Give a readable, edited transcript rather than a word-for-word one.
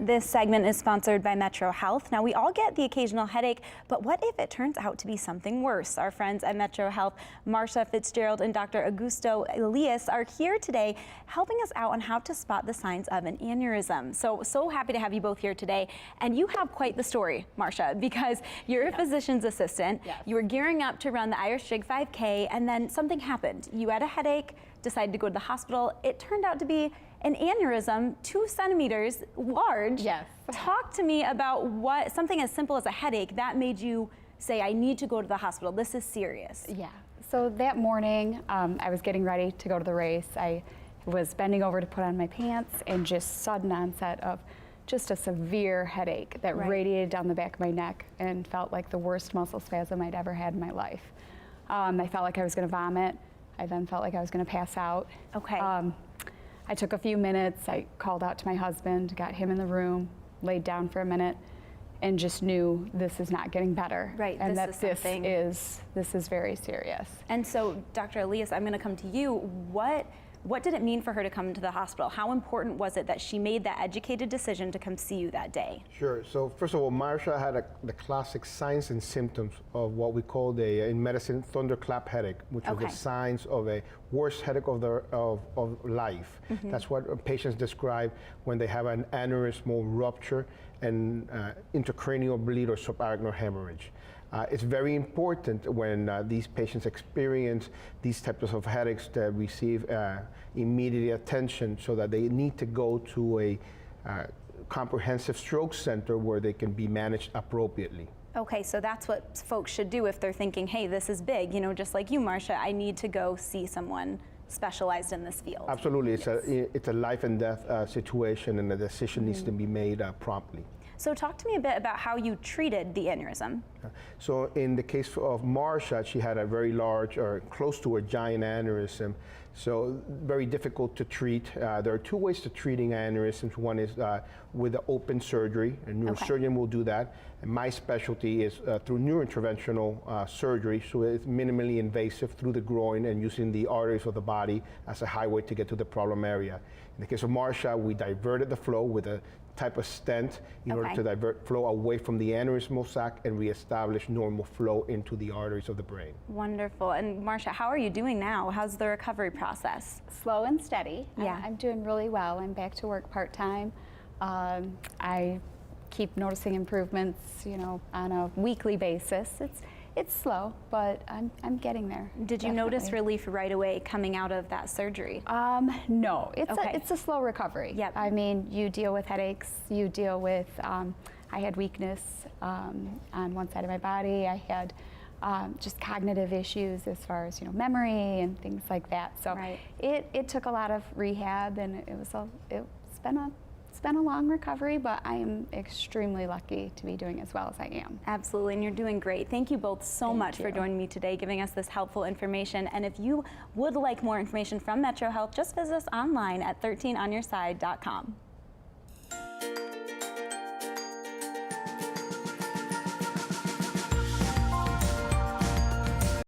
This segment is sponsored by Metro Health. Now, we all get the occasional headache, but what if it turns out to be something worse? Our friends at Metro Health, Marcia Fitzgerald and Dr. Augusto Elias, are here today helping us out on how to spot the signs of an aneurysm. So happy to have you both here today. And you have quite the story, Marcia, because you're a physician's assistant. Yes. You were gearing up to run the Irish Jig 5K, and then something happened. You had a headache, decided to go to the hospital. It turned out to be an aneurysm, 2 centimeters large. Yes. Talk to me about what something as simple as a headache that made you say, I need to go to the hospital. This is serious. Yeah. So that morning, I was getting ready to go to the race. I was bending over to put on my pants, and just sudden onset of just a severe headache that radiated down the back of my neck and felt like the worst muscle spasm I'd ever had in my life. I felt like I was going to vomit. I then felt like I was going to pass out. Okay. I took a few minutes. I called out to my husband, got him in the room, laid down for a minute, and just knew this is not getting better. Right. And this is very serious. And so, Dr. Elias, I'm going to come to you. What did it mean for her to come to the hospital? How important was it that she made that educated decision to come see you that day? Sure. So first of all, Marcia had the classic signs and symptoms of what we call in medicine thunderclap headache, which are the signs of a worst headache of life. Mm-hmm. That's what patients describe when they have an aneurysmal rupture and intracranial bleed or subarachnoid hemorrhage. It's very important when these patients experience these types of headaches to receive immediate attention, so that they need to go to a comprehensive stroke center where they can be managed appropriately. Okay, so that's what folks should do if they're thinking, hey, this is big, you know, just like you, Marcia, I need to go see someone specialized in this field. Absolutely. It's a life and death situation, and the decision needs to be made promptly. So talk to me a bit about how you treated the aneurysm. So in the case of Marcia, she had a very large, or close to a giant aneurysm, so very difficult to treat. There are 2 ways to treating aneurysms. One is with the open surgery, a neurosurgeon will do that. And my specialty is through neurointerventional surgery, so it's minimally invasive through the groin and using the arteries of the body as a highway to get to the problem area. In the case of Marcia, we diverted the flow with a type of stent in order to divert flow away from the aneurysmal sac and reestablish normal flow into the arteries of the brain. Wonderful. And Marcia, how are you doing now? How's the recovery process? Slow and steady. Yeah. I'm doing really well. I'm back to work part-time. I keep noticing improvements, you know, on a weekly basis. It's slow, but I'm getting there. Did you notice relief right away coming out of that surgery? No, it's a slow recovery. Yep. I mean, you deal with headaches, you deal with, I had weakness on one side of my body. I had just cognitive issues as far as, you know, memory and things like that. So it took a lot of rehab, and it's been a long recovery, but I am extremely lucky to be doing as well as I am. Absolutely, and you're doing great. Thank you both so much for joining me today, giving us this helpful information. And if you would like more information from Metro Health, just visit us online at 13onyourside.com.